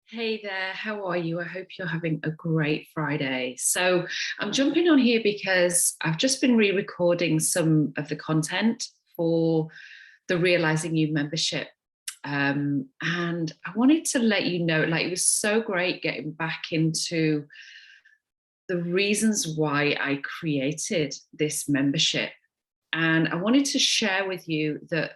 Hey there, how are you? I hope you're having a great Friday. So, I'm jumping on here because I've just been re recording some of the content for the Realizing You membership. And I wanted to let you know, like, it was so great getting back into the reasons why I created this membership. And I wanted to share with you that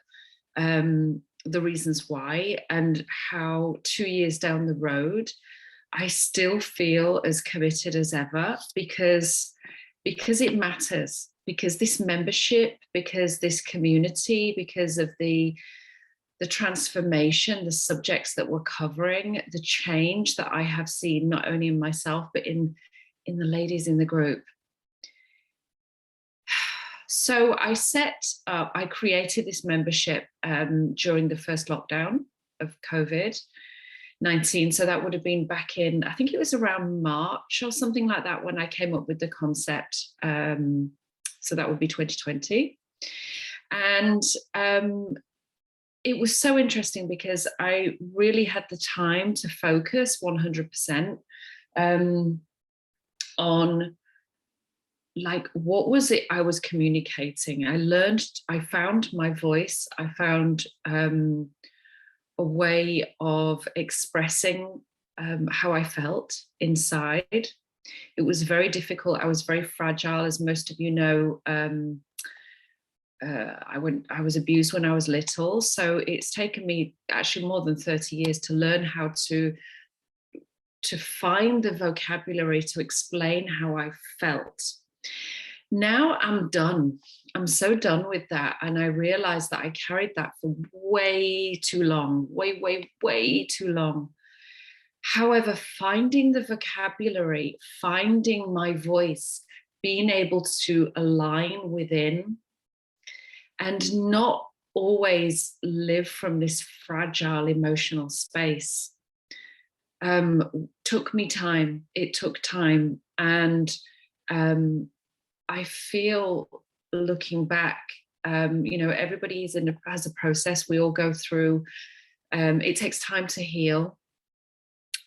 the reasons why and how 2 years down the road, I still feel as committed as ever because it matters, because this membership, because this community, because of the transformation, the subjects that we're covering, the change that I have seen not only in myself but in the ladies in the group. So I created this membership during the first lockdown of COVID-19. So that would have been back in, I think it was around March or something like that when I came up with the concept. So that would be 2020. And it was so interesting because I really had the time to focus 100% on, like, what was it I was communicating. I found my voice. I found a way of expressing how I felt inside. It was very difficult. I was very fragile, as most of you know. I was abused when I was little, so it's taken me actually more than 30 years to learn how to find the vocabulary to explain how I felt. Now I'm done. I'm so done with that. And I realized that I carried that for way too long, way too long. However, finding the vocabulary, finding my voice, being able to align within and not always live from this fragile emotional space took me time. It took time. And I feel, looking back, everybody has a process we all go through. It takes time to heal.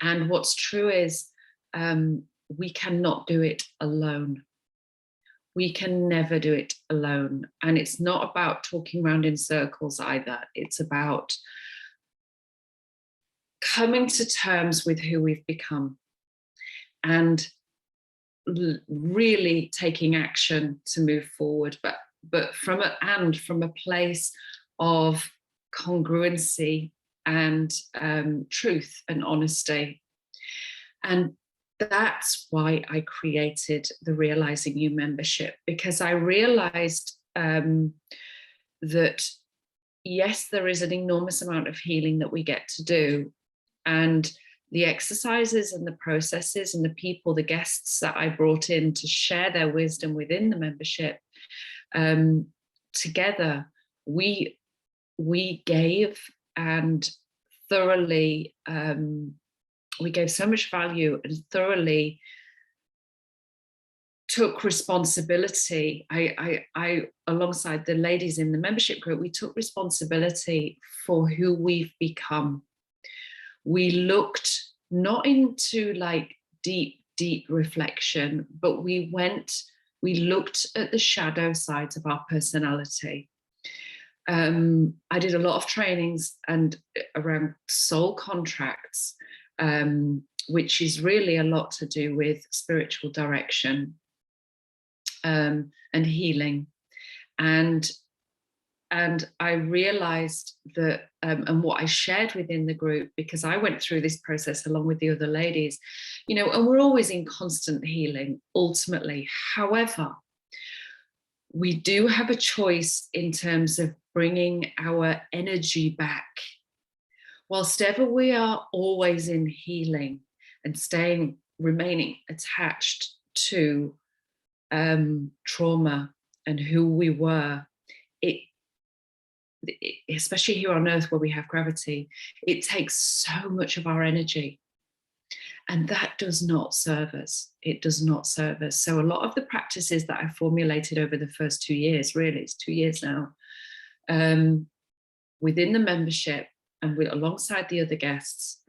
And what's true is we cannot do it alone. We can never do it alone. And it's not about talking around in circles either. It's about coming to terms with who we've become and really taking action to move forward, but from a place of congruency and truth and honesty. And that's why I created the Realizing You membership, because I realized that yes, there is an enormous amount of healing that we get to do, and the exercises and the processes and the people, the guests that I brought in to share their wisdom within the membership, together we gave and thoroughly, we gave so much value and thoroughly took responsibility. I alongside the ladies in the membership group, we took responsibility for who we've become. We looked not into like deep reflection, but we looked at the shadow sides of our personality. I did a lot of trainings and around soul contracts, which is really a lot to do with spiritual direction and healing. And I realized that, and what I shared within the group, because I went through this process along with the other ladies, and we're always in constant healing, ultimately. However, we do have a choice in terms of bringing our energy back. Whilst ever we are always in healing and remaining attached to trauma and who we were, especially here on Earth where we have gravity, it takes so much of our energy. And that does not serve us. It does not serve us. So a lot of the practices that I formulated over the first 2 years, really, it's 2 years now, within the membership and alongside the other guests,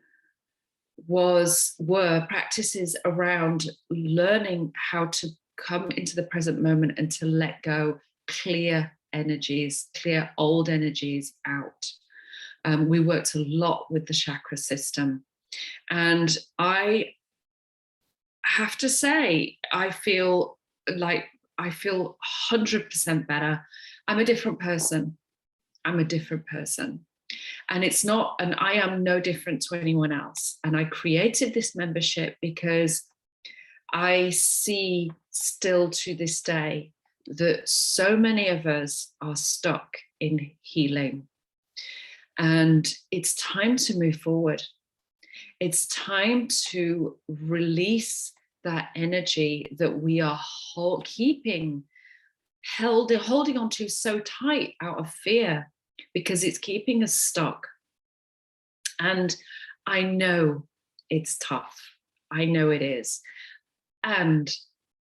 were practices around learning how to come into the present moment and to let go, clear energies, clear old energies out. We worked a lot with the chakra system. And I have to say, I feel 100% better. I'm a different person. I'm a different person. And I am no different to anyone else. And I created this membership because I see still to this day that so many of us are stuck in healing. And it's time to move forward. It's time to release that energy that we are holding on to so tight out of fear, because it's keeping us stuck. And I know it's tough. I know it is. And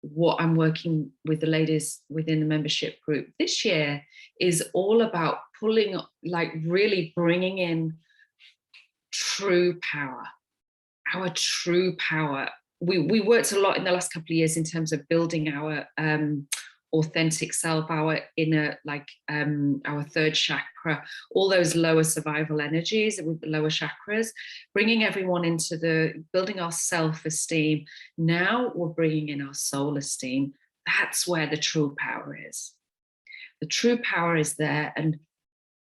what I'm working with the ladies within the membership group this year is all about really bringing in true power, our true power. We worked a lot in the last couple of years in terms of building our authentic self, our inner, our third chakra, all those lower survival energies with the lower chakras, bringing everyone into building our self-esteem. Now we're bringing in our soul esteem. That's where the true power is. The true power is there, and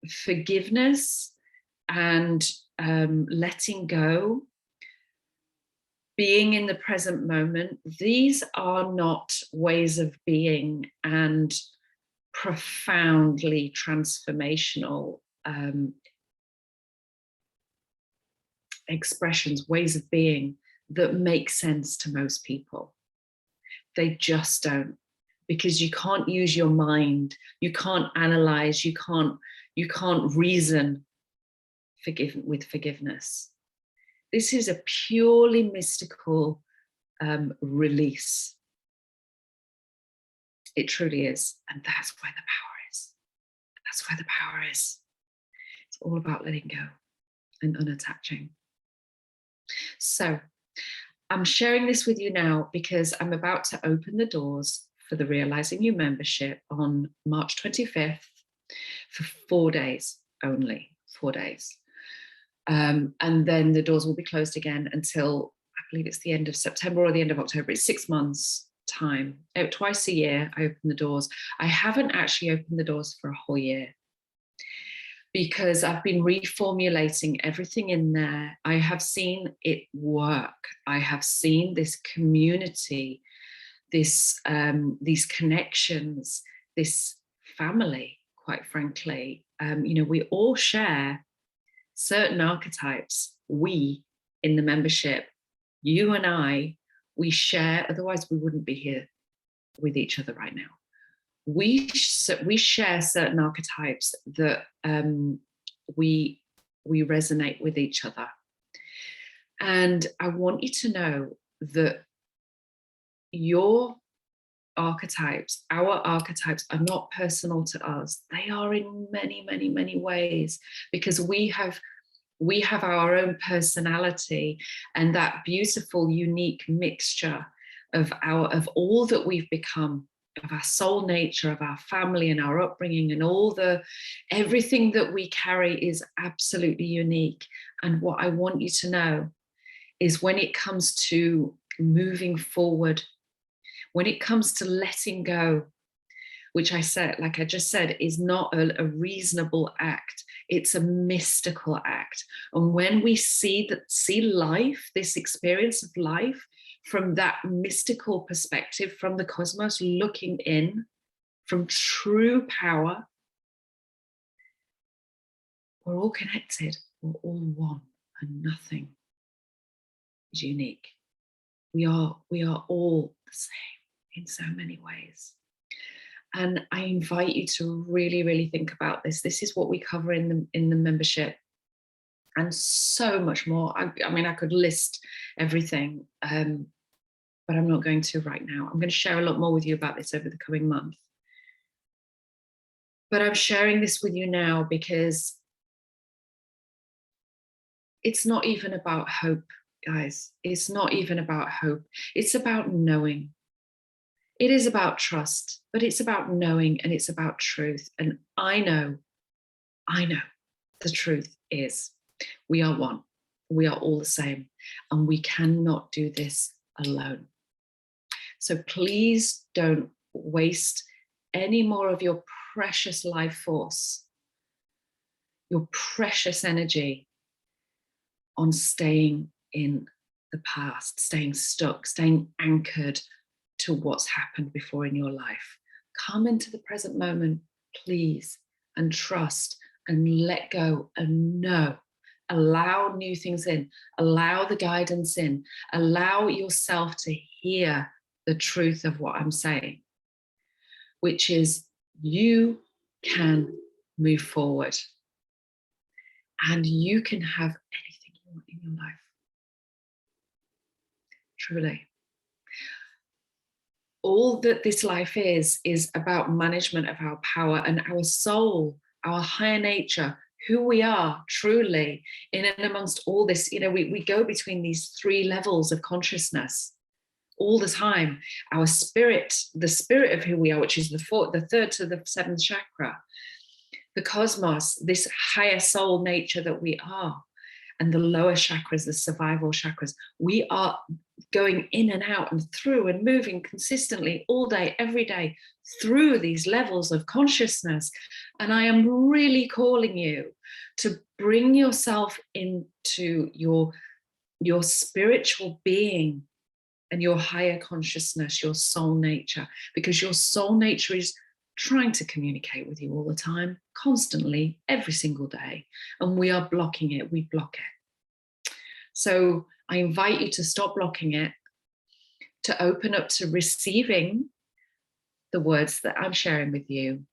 forgiveness and letting go, being in the present moment, these are not ways of being and profoundly transformational expressions, ways of being that make sense to most people. They just don't, because you can't use your mind, you can't analyze, you can't reason with forgiveness. This is a purely mystical release. It truly is. And that's where the power is. That's where the power is. It's all about letting go and unattaching. So I'm sharing this with you now because I'm about to open the doors for the Realizing You membership on March 25th for 4 days only, 4 days. And then the doors will be closed again until, I believe it's the end of September or the end of October. It's 6 months time. Twice a year I open the doors. I haven't actually opened the doors for a whole year because I've been reformulating everything in there. I have seen it work. I have seen this community, these connections, this family, quite frankly. We all share certain archetypes. We in the membership, you and I, we share, otherwise we wouldn't be here with each other right now. We share certain archetypes that we resonate with each other. And I want you to know that your archetypes, our archetypes, are not personal to us. They are in many, many, many ways, because we have our own personality and that beautiful, unique mixture of all that we've become, of our soul nature, of our family and our upbringing, and everything that we carry is absolutely unique. And what I want you to know is, when it comes to moving forward, when it comes to letting go, which I just said, is not a reasonable act. It's a mystical act. And when we see life, this experience of life, from that mystical perspective, from the cosmos looking in, from true power, we're all connected, we're all one, and nothing is unique. We are all the same in so many ways. And I invite you to really, really think about this. This is what we cover in the membership, and so much more. I mean, I could list everything, but I'm not going to right now. I'm going to share a lot more with you about this over the coming month. But I'm sharing this with you now because it's not even about hope. guys. It's not even about hope. It's about knowing. It is about trust, but it's about knowing, and it's about truth. And I know the truth is we are one. We are all the same, and we cannot do this alone. So please don't waste any more of your precious life force, your precious energy on staying in the past, staying stuck, staying anchored to what's happened before in your life. Come into the present moment, please, and trust and let go and know. Allow new things in, allow the guidance in, allow yourself to hear the truth of what I'm saying, which is you can move forward and you can have anything you want in your life. Truly. All that this life is about management of our power and our soul, our higher nature, who we are truly in and amongst all this. You know, we go between these three levels of consciousness all the time. Our spirit, the spirit of who we are, which is the third to the seventh chakra, the cosmos, this higher soul nature that we are, and the lower chakras, the survival chakras. We are going in and out and through and moving consistently all day, every day, through these levels of consciousness. And I am really calling you to bring yourself into your spiritual being and your higher consciousness, your soul nature, because your soul nature is trying to communicate with you all the time, constantly, every single day. And we are blocking it, we block it. So I invite you to stop blocking it, to open up to receiving the words that I'm sharing with you,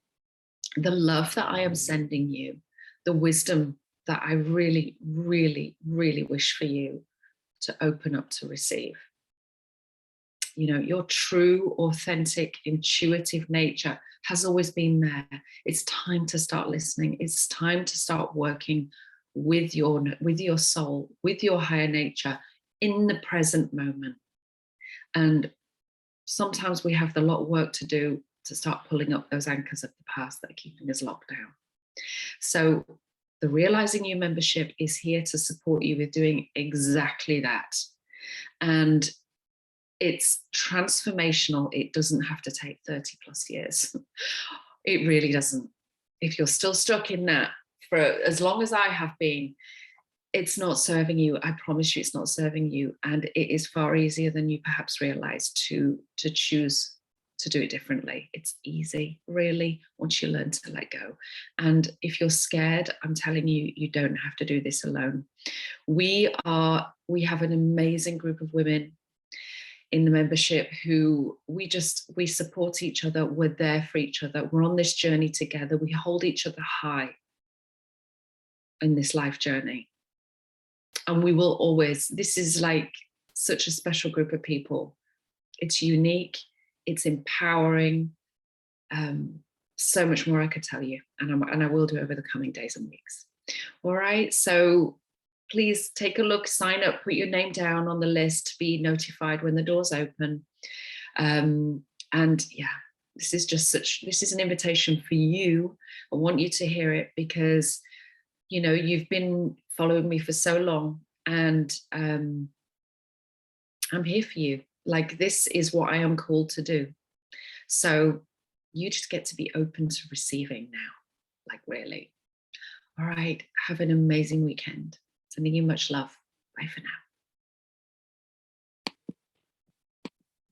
the love that I am sending you, the wisdom that I really, really, really wish for you to open up to receive. You know, your true, authentic, intuitive nature has always been there. It's time to start listening. It's time to start working with your soul, with your higher nature in the present moment. And sometimes we have a lot of work to do to start pulling up those anchors of the past that are keeping us locked down. So the Realizing You membership is here to support you with doing exactly that. And it's transformational. It doesn't have to take 30 plus years. It really doesn't. If you're still stuck in that for as long as I have been, it's not serving you. I promise you it's not serving you. And it is far easier than you perhaps realize to choose to do it differently. It's easy, really, once you learn to let go. And if you're scared, I'm telling you, you don't have to do this alone. We have an amazing group of women in the membership who we support each other. We're there for each other. We're on this journey together. We hold each other high in this life journey. And we will always, this is like such a special group of people. It's unique, it's empowering, so much more I could tell you. And I will do over the coming days and weeks. All right, so please take a look, sign up, put your name down on the list to be notified when the doors open. And yeah, this is an invitation for you. I want you to hear it because, you know, you've been following me for so long, and I'm here for you. Like, this is what I am called to do. So you just get to be open to receiving now, like really. All right, have an amazing weekend. Sending you much love. Bye for now.